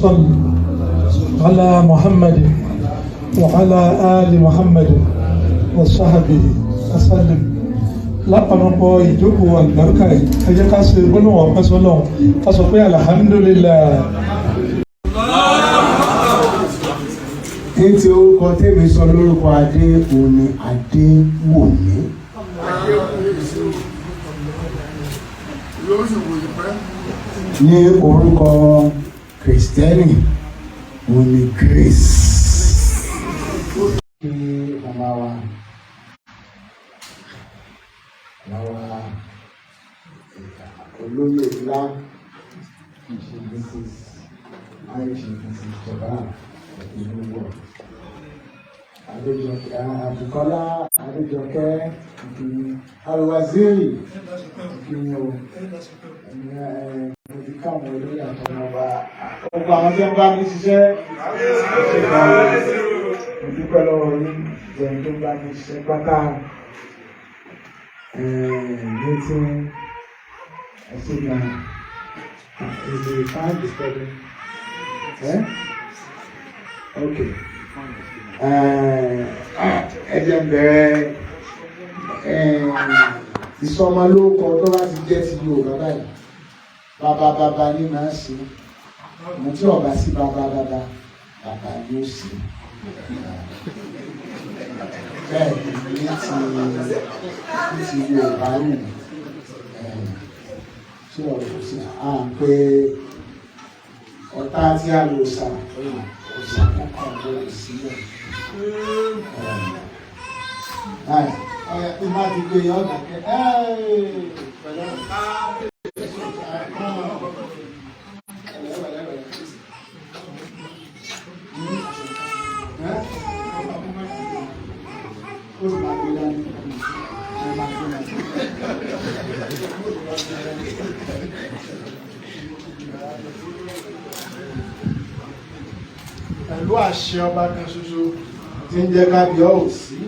صل على محمد وعلى آل محمد وصحبه وسلم. lápapọ̀ ìjókòó àlùbáríkà yìí ẹ jẹ́ ká ṣe gbólóhùn ọpẹ́ sọ́lọ́run ká sọ pé alhamdulillah. ní ti orúkọ tèmi sọ lórúkọ adé òní Adéwùmí. ní orúkọ kìrìsìtẹ́nì òní Grace. kí màmá wa olóyè ńlá Mrs. Jọba Luwo Adekola Adéjọkẹ́ Alwaziri káwọn olóyè àtọmọba ọgbà àwọn tí wọ́n bá mi ṣiṣẹ́ ìdúpẹ́ lọ́wọ́ yín jẹun tó bá mi ṣiṣẹ́ pátá meeting is the fine disturbing. Okay. Ẹ jẹ́ bẹ̀rẹ̀ ìsọmọlórúkọ tó bá ti jẹ́ ti Yorùbá báyìí bàbá ní máa ń ṣe mo tí ọba sí bàbá ni ó ṣe bẹ́ẹ̀ ní ti Yorùbá nù tí ọ̀rọ̀ sí à ń pé ọ̀tá tí a lò sà òsà kọ́kọ́ lórí sílẹ̀. Ọ̀yà tí má ti gbé yọ̀ dàkẹ́ pẹ̀lú àṣẹ ọba kan ṣoṣo tí ń jẹ́ kábíọ́ òsì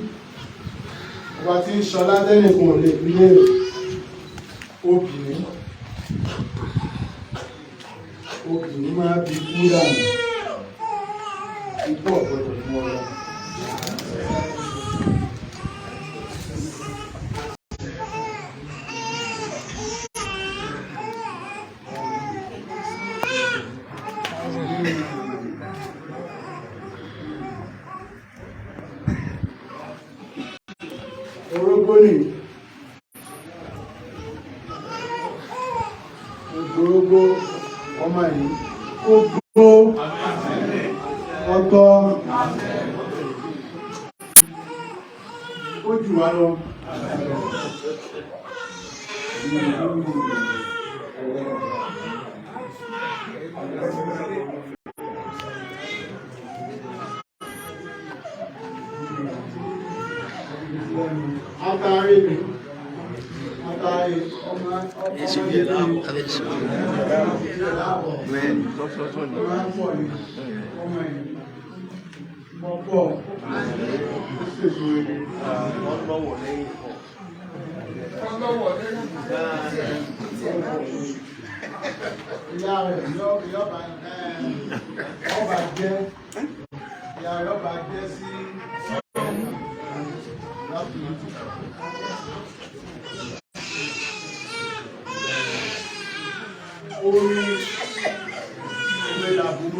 ọba tí ń ṣọlá tẹ́nìkan ò lè fi léèrè obìnrin máa bí kú dànù ikú ọ̀gbọ́dọ̀ fún ọlọ́ orógbónì ògbórógbó ọmọ yìí ó gbó ọtọ ó jù wá lọ. Eso bien lavo, a ver eso. Men, dos.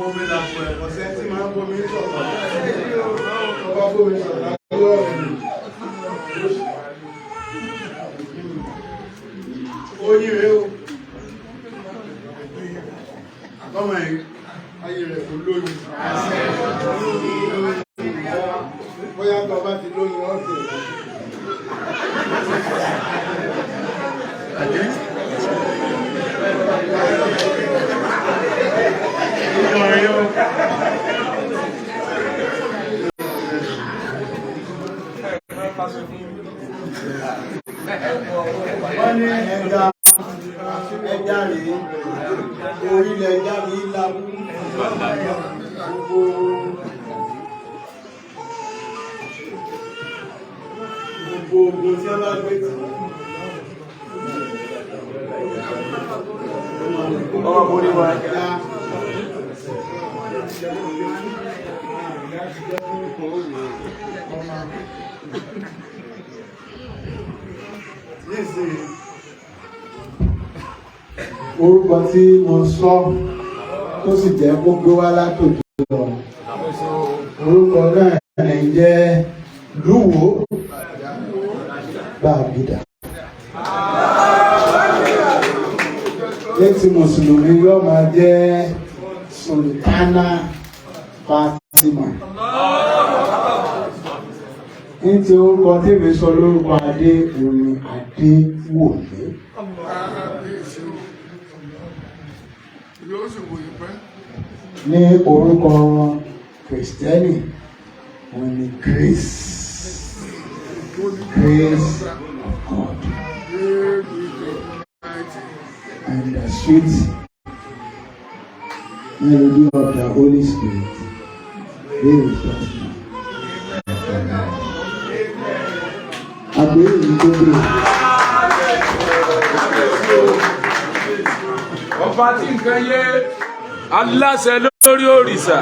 Omi làbù ẹ̀kọ́sẹ́ tí máa ń bomi sọ̀tọ̀ ọba bomi sọ̀tọ̀ lọ́wọ́ ẹ̀mí oyin rẹ̀ o àtọ́mọ̀ ẹ̀ ayé rẹ̀ kò lóyún bóyá tó bá ti lóyún ọ̀sẹ̀ wọ́n ní ẹja rèé orílẹ̀ ẹja mi lábú gbogbo tí a bá gbé tí ọmọ borí wa orúkọ tí mo sọ tó sì jẹ́ kó gbé wá látòkè lọ orúkọ náà ń jẹ́ Luwo Gbagida. Létí mùsùlùmí yóò máa jẹ́ Sultana Fatimoh. Ní ti orúkọ tí mi sọ lórúkọ Adé òní Adéwòmí. Ní orúkọ Kristẹni òní Grace of God and the sweet melody of the Holy Spirit be with us now. Àgbéyé tó dé. Ọba tí nǹkan yé aláṣẹ lórí òrìṣà.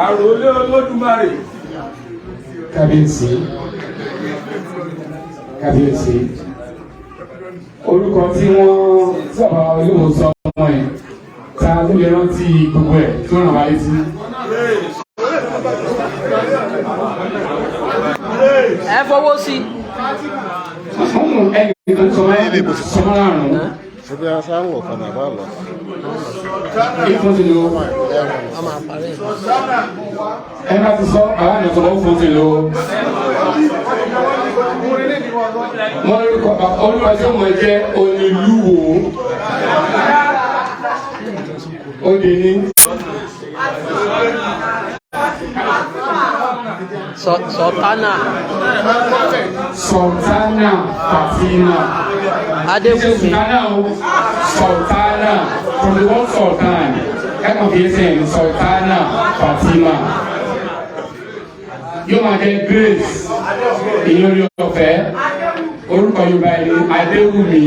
Àròlé Olódùmarè. Kábíyèsí, kábíyèsí, orúkọ tí wọ́n sábà olówó sọ ọmọ ẹ̀ ta ló lè rántí gbogbo ẹ̀ tó ràn wá létí. Ẹ fọwọ́ sí. Ẹnì kan sọmọ láàrún. Ṣebí aṣáwọ̀ kan náà bá lọ. Ìfún ti lo. Ẹ bá ti sọ aláàánú sọ wọ́n fún ti lo. Wọ́n lórúkọ olúwa tí wọ́n jẹ́ Olúwo. Ó di ní. Sultana. Sultana Fatimoh. Adewumi. Sultana from the word Sultan. That can be saying Sultana Fatimoh. Yóò máa jẹ Grace ìyórí ọ̀fẹ́. Orúkọ Yorùbá ẹni Adewumi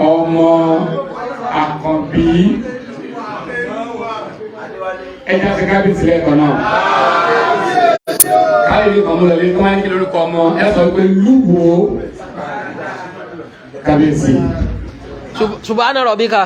ọmọ Akanbi. Ẹja ti kábíyèsí lẹ́ẹ̀kan náà. Káyọ̀dé kan mú lọlé tó máa ń kí lórúkọ ọmọ ẹ sọ pé Luwo kábíyèsí. Subhana rabbika.